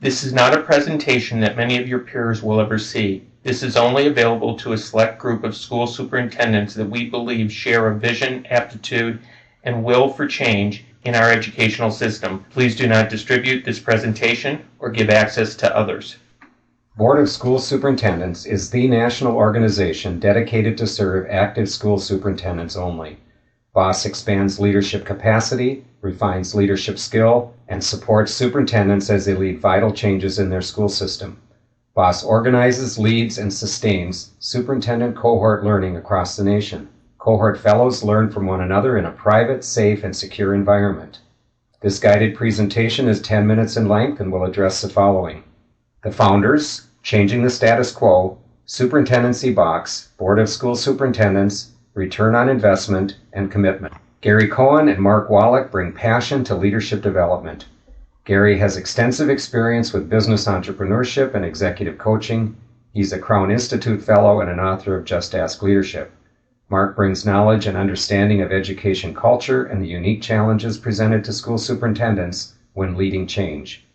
This is not a presentation that many of your peers will ever see. This is only available to a select group of school superintendents that we believe share a vision, aptitude, and will for change in our educational system. Please do not distribute this presentation or give access to others. Board of School Superintendents is the national organization dedicated to serve active school superintendents only. BOSS expands leadership capacity, refines leadership skill, and supports superintendents as they lead vital changes in their school system. BOSS organizes, leads, and sustains superintendent cohort learning across the nation. Cohort fellows learn from one another in a private, safe, and secure environment. This guided presentation is 10 minutes in length and will address the following: the founders, changing the status quo, superintendency box, Board of School Superintendents, return on investment, and commitment. Gary Cohen and Mark Wallach bring passion to leadership development. Gary has extensive experience with business entrepreneurship and executive coaching. He's a Crown Institute Fellow and an author of Just Ask Leadership. Mark brings knowledge and understanding of education culture and the unique challenges presented to school superintendents when leading change.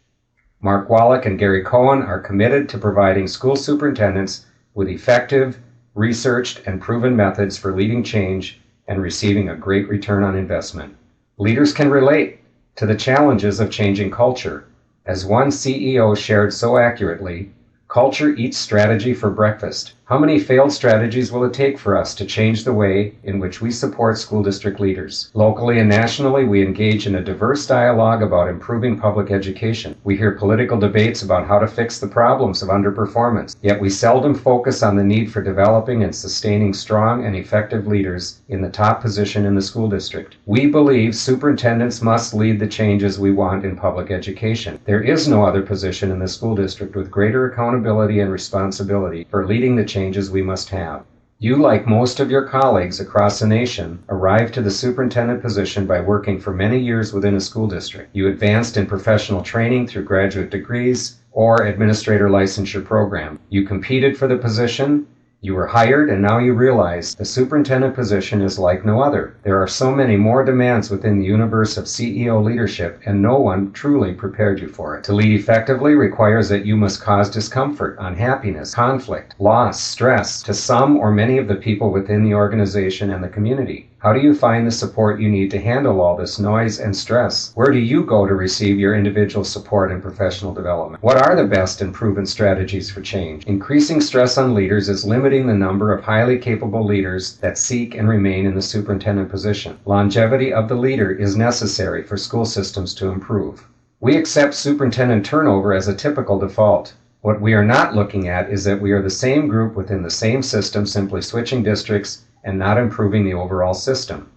Mark Wallach and Gary Cohen are committed to providing school superintendents with effective, researched, and proven methods for leading change and receiving a great return on investment. Leaders can relate to the challenges of changing culture. As one CEO shared so accurately, culture eats strategy for breakfast. How many failed strategies will it take for us to change the way in which we support school district leaders? Locally and nationally, we engage in a diverse dialogue about improving public education. We hear political debates about how to fix the problems of underperformance, yet we seldom focus on the need for developing and sustaining strong and effective leaders in the top position in the school district. We believe superintendents must lead the changes we want in public education. There is no other position in the school district with greater accountability and responsibility for leading the changes we must have. You, like most of your colleagues across the nation, arrived to the superintendent position by working for many years within a school district. You advanced in professional training through graduate degrees or administrator licensure program. You competed for the position, you were hired, and now you realize the superintendent position is like no other. There are so many more demands within the universe of CEO leadership, and no one truly prepared you for it. To lead effectively requires that you must cause discomfort, unhappiness, conflict, loss, stress to some or many of the people within the organization and the community. How do you find the support you need to handle all this noise and stress? Where do you go to receive your individual support and professional development? What are the best and proven strategies for change? Increasing stress on leaders is limiting the number of highly capable leaders that seek and remain in the superintendent position. Longevity of the leader is necessary for school systems to improve. We accept superintendent turnover as a typical default. What we are not looking at is that we are the same group within the same system, simply switching districts and not improving the overall system.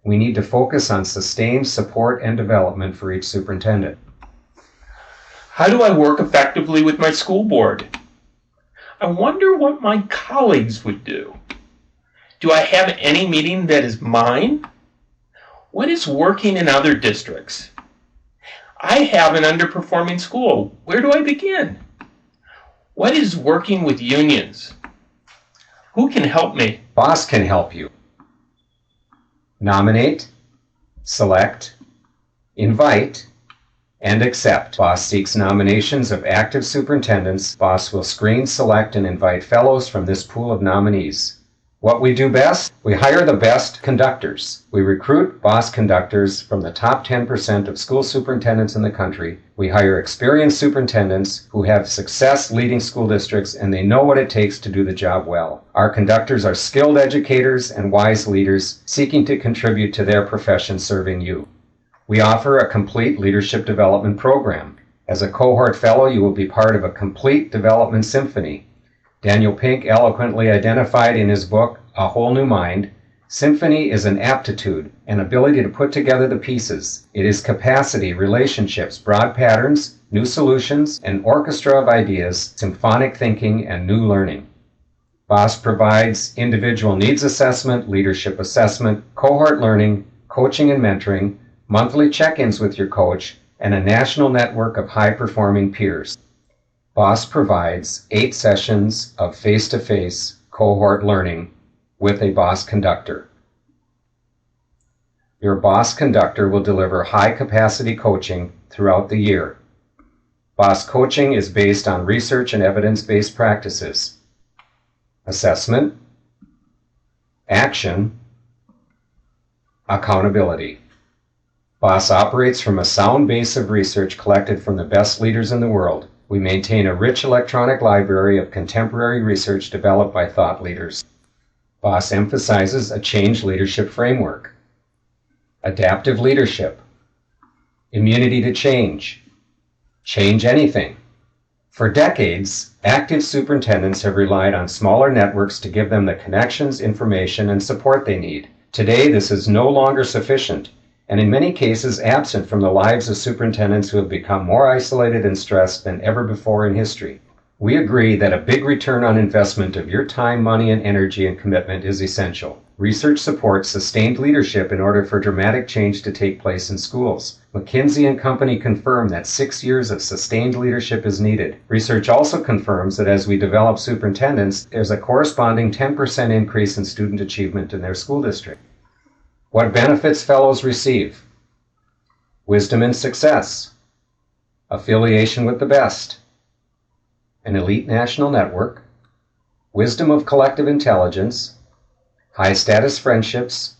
We need to focus on sustained support and development for each superintendent. How do I work effectively with my school board? I wonder what my colleagues would do. Do I have any meeting that is mine? What is working in other districts? I have an underperforming school. Where do I begin? What is working with unions? Who can help me? BOSS can help you. Nominate, select, invite, and accept. BOSS seeks nominations of active superintendents. BOSS will screen, select, and invite fellows from this pool of nominees. What we do best? We hire the best conductors. We recruit BOSS conductors from the top 10% of school superintendents in the country. We hire experienced superintendents who have success leading school districts, and they know what it takes to do the job well. Our conductors are skilled educators and wise leaders seeking to contribute to their profession serving you. We offer a complete leadership development program. As a cohort fellow, you will be part of a complete development symphony. Daniel Pink eloquently identified in his book, A Whole New Mind, symphony is an aptitude, an ability to put together the pieces. It is capacity, relationships, broad patterns, new solutions, an orchestra of ideas, symphonic thinking, and new learning. BOSS provides individual needs assessment, leadership assessment, cohort learning, coaching and mentoring, monthly check-ins with your coach, and a national network of high-performing peers. BOSS provides 8 sessions of face-to-face cohort learning with a BOSS conductor. Your BOSS conductor will deliver high-capacity coaching throughout the year. Boss coaching is based on research and evidence-based practices. Assessment, action, accountability. Boss operates from a sound base of research collected from the best leaders in the world. We maintain a rich electronic library of contemporary research developed by thought leaders. Boss emphasizes a change leadership framework, adaptive leadership, immunity to change anything. For decades, active superintendents have relied on smaller networks to give them the connections, information, and support they need. Today, this is no longer sufficient, and in many cases absent from the lives of superintendents who have become more isolated and stressed than ever before in history. We agree that a big return on investment of your time, money, and energy and commitment is essential. Research supports sustained leadership in order for dramatic change to take place in schools. McKinsey and Company confirm that 6 years of sustained leadership is needed. Research also confirms that as we develop superintendents, there's a corresponding 10% increase in student achievement in their school district. What benefits fellows receive? Wisdom and success, affiliation with the best, an elite national network, wisdom of collective intelligence, high-status friendships,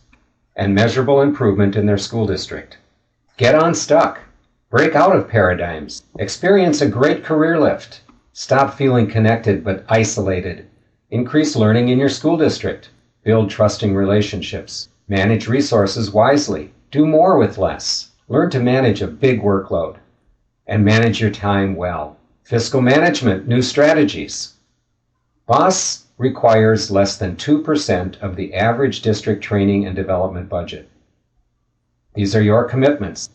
and measurable improvement in their school district. Get unstuck. Break out of paradigms. Experience a great career lift. Stop feeling connected but isolated. Increase learning in your school district. Build trusting relationships. Manage resources wisely. Do more with less. Learn to manage a big workload. And manage your time well. Fiscal management, new strategies. Boss requires less than 2% of the average district training and development budget. These are your commitments.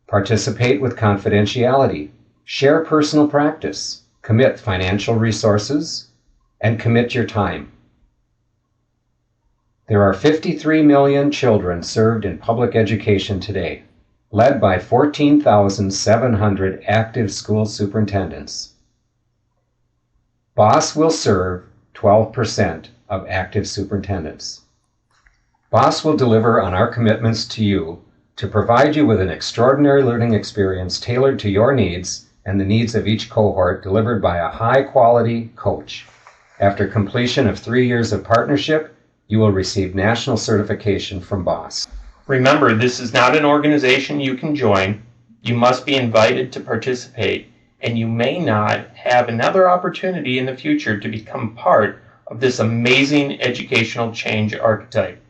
Participate with confidentiality. Share personal practice. Commit financial resources. And commit your time. There are 53 million children served in public education today, led by 14,700 active school superintendents. Boss will serve 12% of active superintendents. Boss will deliver on our commitments to you to provide you with an extraordinary learning experience tailored to your needs and the needs of each cohort, delivered by a high-quality coach. After completion of 3 years of partnership, you will receive national certification from Boss. Remember, this is not an organization you can join. You must be invited to participate, and you may not have another opportunity in the future to become part of this amazing educational change archetype.